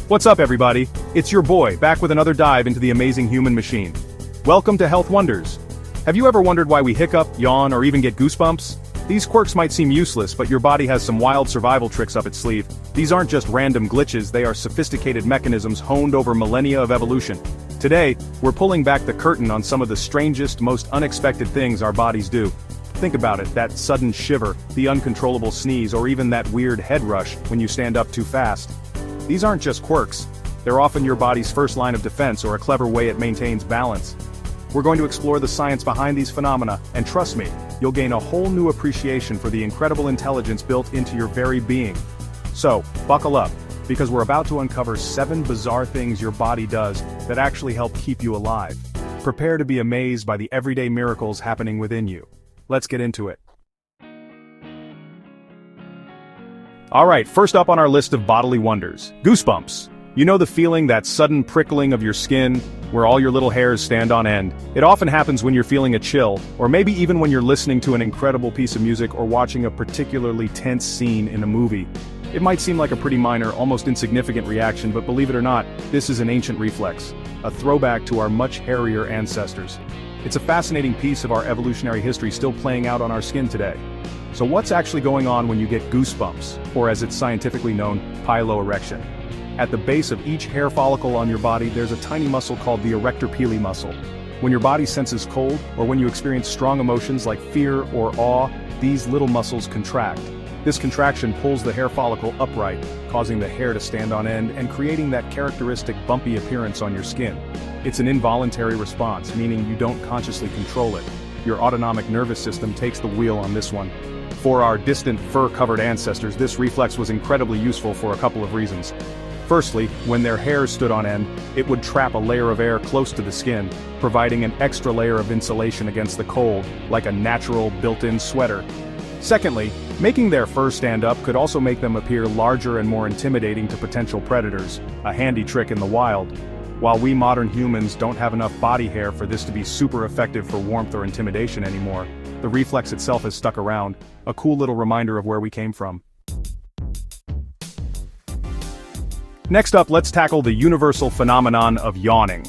What's up, everybody? It's your boy, back with another dive into the amazing human machine. Welcome to Health Wonders. Have you ever wondered why we hiccup, yawn, or even get goosebumps? These quirks might seem useless, but your body has some wild survival tricks up its sleeve. These aren't just random glitches, they are sophisticated mechanisms honed over millennia of evolution. Today, we're pulling back the curtain on some of the strangest, most unexpected things our bodies do. Think about it, that sudden shiver, the uncontrollable sneeze, or even that weird head rush when you stand up too fast. These aren't just quirks. They're often your body's first line of defense or a clever way it maintains balance. We're going to explore the science behind these phenomena, and trust me, you'll gain a whole new appreciation for the incredible intelligence built into your very being. So, buckle up, because we're about to uncover 7 bizarre things your body does that actually help keep you alive. Prepare to be amazed by the everyday miracles happening within you. Let's get into it. Alright, first up on our list of bodily wonders, goosebumps. You know the feeling, that sudden prickling of your skin, where all your little hairs stand on end? It often happens when you're feeling a chill, or maybe even when you're listening to an incredible piece of music or watching a particularly tense scene in a movie. It might seem like a pretty minor, almost insignificant reaction, but believe it or not, this is an ancient reflex, a throwback to our much hairier ancestors. It's a fascinating piece of our evolutionary history still playing out on our skin today. So what's actually going on when you get goosebumps, or as it's scientifically known, piloerection? At the base of each hair follicle on your body, there's a tiny muscle called the erector pili muscle. When your body senses cold, or when you experience strong emotions like fear or awe, these little muscles contract. This contraction pulls the hair follicle upright, causing the hair to stand on end and creating that characteristic bumpy appearance on your skin. It's an involuntary response, meaning you don't consciously control it. Your autonomic nervous system takes the wheel on this one. For our distant fur-covered ancestors, this reflex was incredibly useful for a couple of reasons. Firstly, when their hair stood on end, it would trap a layer of air close to the skin, providing an extra layer of insulation against the cold, like a natural built-in sweater. Secondly, making their fur stand up could also make them appear larger and more intimidating to potential predators, a handy trick in the wild. While we modern humans don't have enough body hair for this to be super effective for warmth or intimidation anymore, the reflex itself has stuck around, a cool little reminder of where we came from. Next up, let's tackle the universal phenomenon of yawning.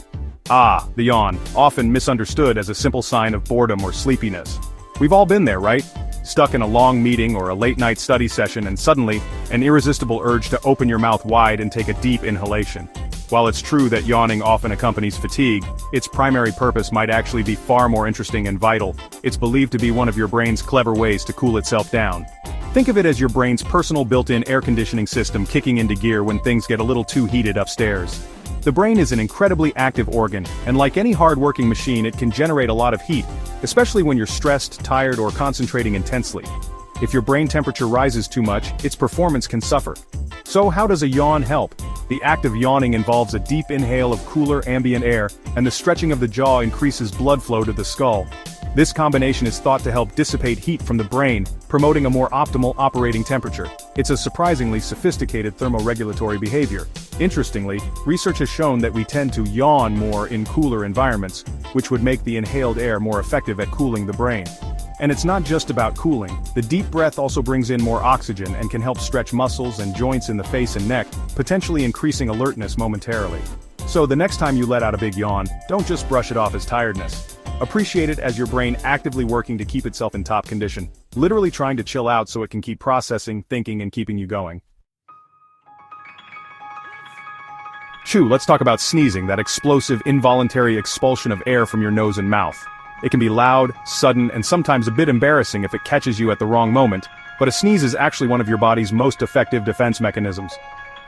The yawn, often misunderstood as a simple sign of boredom or sleepiness. We've all been there, right? Stuck in a long meeting or a late-night study session and suddenly, an irresistible urge to open your mouth wide and take a deep inhalation. While it's true that yawning often accompanies fatigue, its primary purpose might actually be far more interesting and vital. It's believed to be one of your brain's clever ways to cool itself down. Think of it as your brain's personal built-in air conditioning system kicking into gear when things get a little too heated upstairs. The brain is an incredibly active organ, and like any hard-working machine, it can generate a lot of heat, especially when you're stressed, tired, or concentrating intensely. If your brain temperature rises too much, its performance can suffer. So how does a yawn help? The act of yawning involves a deep inhale of cooler ambient air, and the stretching of the jaw increases blood flow to the skull. This combination is thought to help dissipate heat from the brain, promoting a more optimal operating temperature. It's a surprisingly sophisticated thermoregulatory behavior. Interestingly, research has shown that we tend to yawn more in cooler environments, which would make the inhaled air more effective at cooling the brain. And it's not just about cooling. The deep breath also brings in more oxygen and can help stretch muscles and joints in the face and neck, potentially increasing alertness momentarily. So the next time you let out a big yawn, don't just brush it off as tiredness. Appreciate it as your brain actively working to keep itself in top condition, literally trying to chill out so it can keep processing, thinking, and keeping you going. Let's talk about sneezing, that explosive, involuntary expulsion of air from your nose and mouth. It can be loud, sudden, and sometimes a bit embarrassing if it catches you at the wrong moment, but a sneeze is actually one of your body's most effective defense mechanisms.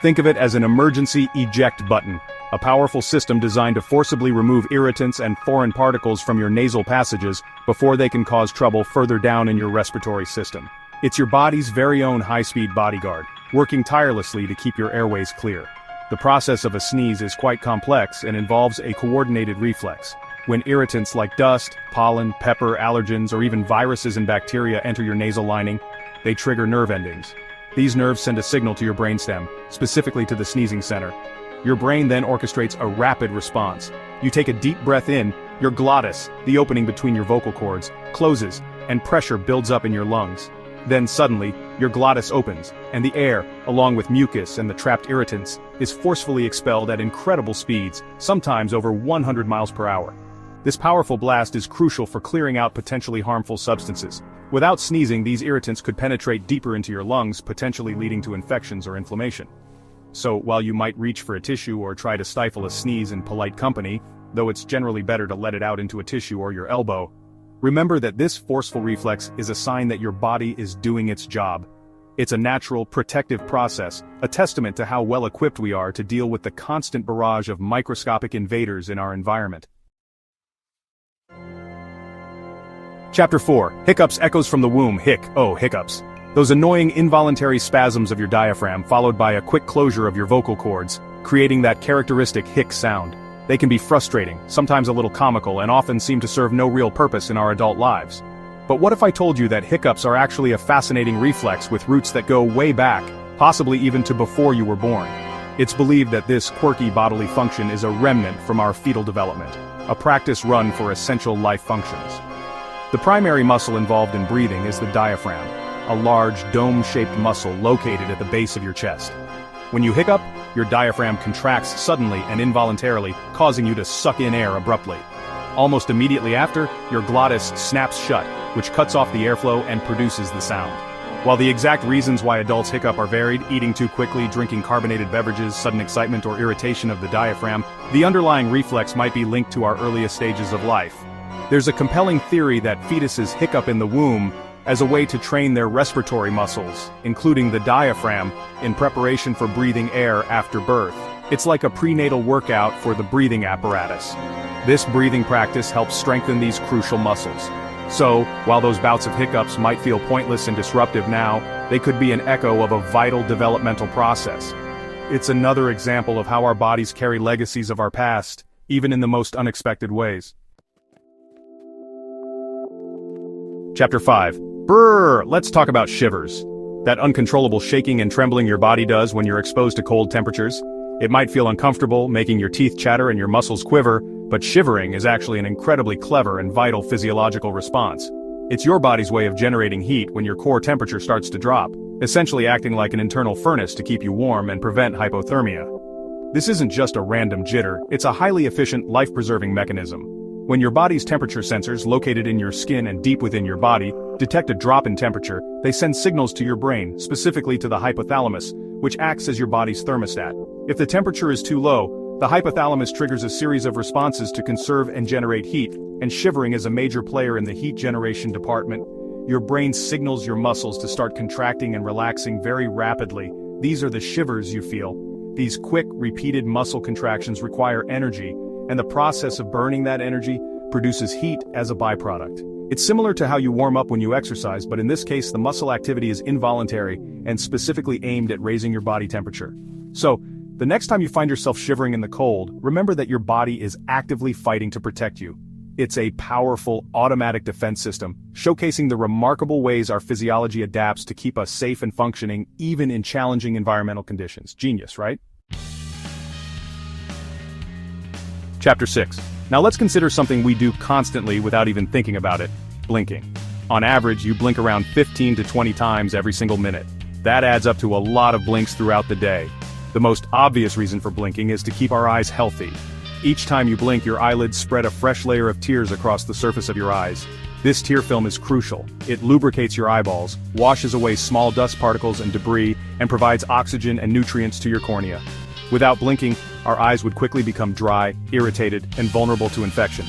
Think of it as an emergency eject button, a powerful system designed to forcibly remove irritants and foreign particles from your nasal passages before they can cause trouble further down in your respiratory system. It's your body's very own high-speed bodyguard, working tirelessly to keep your airways clear. The process of a sneeze is quite complex and involves a coordinated reflex. When irritants like dust, pollen, pepper, allergens, or even viruses and bacteria enter your nasal lining, they trigger nerve endings. These nerves send a signal to your brainstem, specifically to the sneezing center. Your brain then orchestrates a rapid response. You take a deep breath in, your glottis, the opening between your vocal cords, closes, and pressure builds up in your lungs. Then suddenly, your glottis opens, and the air, along with mucus and the trapped irritants, is forcefully expelled at incredible speeds, sometimes over 100 miles per hour. This powerful blast is crucial for clearing out potentially harmful substances. Without sneezing, these irritants could penetrate deeper into your lungs, potentially leading to infections or inflammation. So, while you might reach for a tissue or try to stifle a sneeze in polite company, though it's generally better to let it out into a tissue or your elbow, remember that this forceful reflex is a sign that your body is doing its job. It's a natural, protective process, a testament to how well equipped we are to deal with the constant barrage of microscopic invaders in our environment. Chapter 4. Hiccups. Echoes from the womb. Hiccups. Those annoying involuntary spasms of your diaphragm followed by a quick closure of your vocal cords, creating that characteristic hic sound. They can be frustrating, sometimes a little comical, and often seem to serve no real purpose in our adult lives. But what if I told you that hiccups are actually a fascinating reflex with roots that go way back, possibly even to before you were born? It's believed that this quirky bodily function is a remnant from our fetal development, a practice run for essential life functions. The primary muscle involved in breathing is the diaphragm, a large dome-shaped muscle located at the base of your chest. When you hiccup, your diaphragm contracts suddenly and involuntarily, causing you to suck in air abruptly. Almost immediately after, your glottis snaps shut, which cuts off the airflow and produces the sound. While the exact reasons why adults hiccup are varied, eating too quickly, drinking carbonated beverages, sudden excitement or irritation of the diaphragm, the underlying reflex might be linked to our earliest stages of life. There's a compelling theory that fetuses hiccup in the womb as a way to train their respiratory muscles, including the diaphragm, in preparation for breathing air after birth. It's like a prenatal workout for the breathing apparatus. This breathing practice helps strengthen these crucial muscles. So, while those bouts of hiccups might feel pointless and disruptive now, they could be an echo of a vital developmental process. It's another example of how our bodies carry legacies of our past, even in the most unexpected ways. Chapter 5. Brrr! Let's talk about shivers. That uncontrollable shaking and trembling your body does when you're exposed to cold temperatures. It might feel uncomfortable, making your teeth chatter and your muscles quiver, but shivering is actually an incredibly clever and vital physiological response. It's your body's way of generating heat when your core temperature starts to drop, essentially acting like an internal furnace to keep you warm and prevent hypothermia. This isn't just a random jitter, it's a highly efficient, life-preserving mechanism. When your body's temperature sensors, located in your skin and deep within your body, detect a drop in temperature, they send signals to your brain, specifically to the hypothalamus, which acts as your body's thermostat. If the temperature is too low, the hypothalamus triggers a series of responses to conserve and generate heat, and shivering is a major player in the heat generation department. Your brain signals your muscles to start contracting and relaxing very rapidly. These are the shivers you feel. These quick, repeated muscle contractions require energy, and the process of burning that energy produces heat as a byproduct. It's similar to how you warm up when you exercise, but in this case the muscle activity is involuntary and specifically aimed at raising your body temperature. So, the next time you find yourself shivering in the cold, remember that your body is actively fighting to protect you. It's a powerful, automatic defense system, showcasing the remarkable ways our physiology adapts to keep us safe and functioning even in challenging environmental conditions. Genius, right? Chapter 6. Now let's consider something we do constantly without even thinking about it: blinking. On average, you blink around 15 to 20 times every single minute. That adds up to a lot of blinks throughout the day. The most obvious reason for blinking is to keep our eyes healthy. Each time you blink, your eyelids spread a fresh layer of tears across the surface of your eyes. This tear film is crucial. It lubricates your eyeballs, washes away small dust particles and debris, and provides oxygen and nutrients to your cornea. Without blinking, our eyes would quickly become dry, irritated, and vulnerable to infection.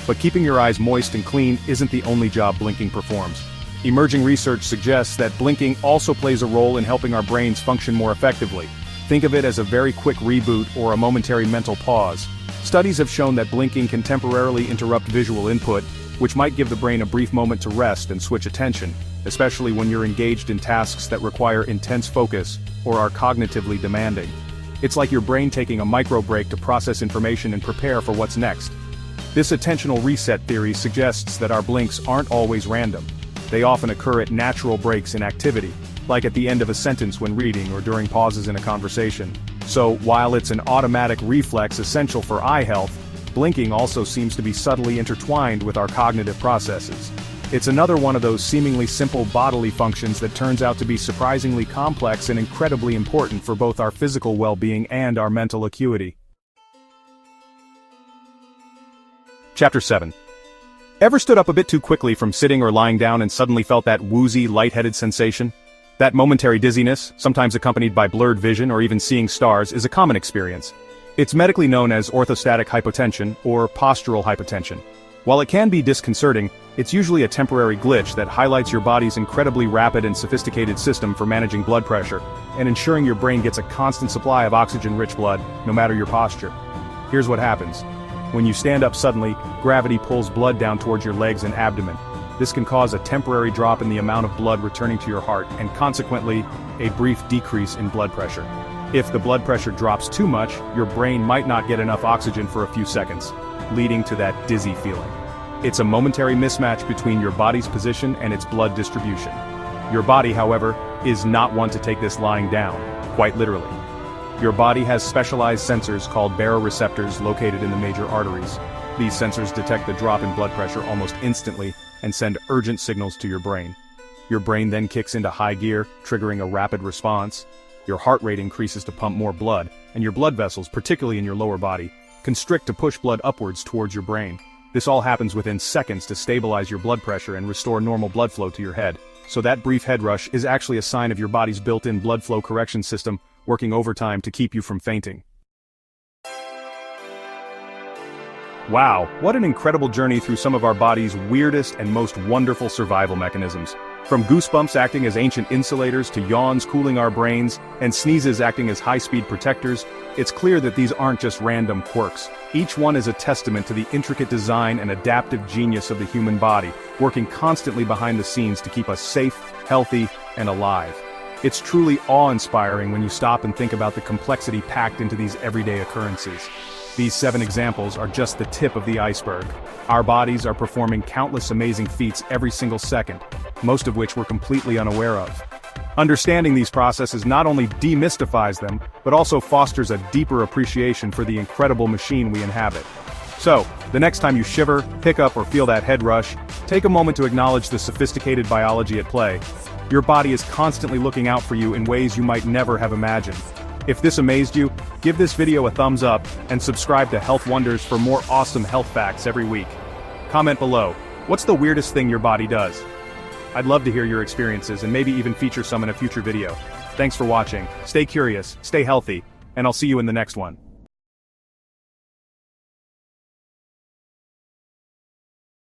But keeping your eyes moist and clean isn't the only job blinking performs. Emerging research suggests that blinking also plays a role in helping our brains function more effectively. Think of it as a very quick reboot or a momentary mental pause. Studies have shown that blinking can temporarily interrupt visual input, which might give the brain a brief moment to rest and switch attention, especially when you're engaged in tasks that require intense focus or are cognitively demanding. It's like your brain taking a micro break to process information and prepare for what's next. This attentional reset theory suggests that our blinks aren't always random. They often occur at natural breaks in activity, like at the end of a sentence when reading or during pauses in a conversation. So, while it's an automatic reflex essential for eye health, blinking also seems to be subtly intertwined with our cognitive processes. It's another one of those seemingly simple bodily functions that turns out to be surprisingly complex and incredibly important for both our physical well-being and our mental acuity. Chapter 7. Ever stood up a bit too quickly from sitting or lying down and suddenly felt that woozy, lightheaded sensation? That momentary dizziness, sometimes accompanied by blurred vision or even seeing stars, is a common experience. It's medically known as orthostatic hypotension or postural hypotension. While it can be disconcerting, it's usually a temporary glitch that highlights your body's incredibly rapid and sophisticated system for managing blood pressure and ensuring your brain gets a constant supply of oxygen-rich blood, no matter your posture. Here's what happens. When you stand up suddenly, gravity pulls blood down towards your legs and abdomen. This can cause a temporary drop in the amount of blood returning to your heart and consequently, a brief decrease in blood pressure. If the blood pressure drops too much, your brain might not get enough oxygen for a few seconds, leading to that dizzy feeling. It's a momentary mismatch between your body's position and its blood distribution. Your body, however, is not one to take this lying down, quite literally. Your body has specialized sensors called baroreceptors located in the major arteries. These sensors detect the drop in blood pressure almost instantly and send urgent signals to your brain. Your brain then kicks into high gear, triggering a rapid response. Your heart rate increases to pump more blood, and your blood vessels, particularly in your lower body, constrict to push blood upwards towards your brain. This all happens within seconds to stabilize your blood pressure and restore normal blood flow to your head. So that brief head rush is actually a sign of your body's built-in blood flow correction system working overtime to keep you from fainting. Wow, what an incredible journey through some of our body's weirdest and most wonderful survival mechanisms. From goosebumps acting as ancient insulators to yawns cooling our brains, and sneezes acting as high-speed protectors, it's clear that these aren't just random quirks. Each one is a testament to the intricate design and adaptive genius of the human body, working constantly behind the scenes to keep us safe, healthy, and alive. It's truly awe-inspiring when you stop and think about the complexity packed into these everyday occurrences. These 7 examples are just the tip of the iceberg. Our bodies are performing countless amazing feats every single second, most of which we're completely unaware of. Understanding these processes not only demystifies them, but also fosters a deeper appreciation for the incredible machine we inhabit. So, the next time you shiver, hiccup, or feel that head rush, take a moment to acknowledge the sophisticated biology at play. Your body is constantly looking out for you in ways you might never have imagined. If this amazed you, give this video a thumbs up and subscribe to Health Wonders for more awesome health facts every week. Comment below, what's the weirdest thing your body does? I'd love to hear your experiences and maybe even feature some in a future video. Thanks for watching, stay curious, stay healthy, and I'll see you in the next one.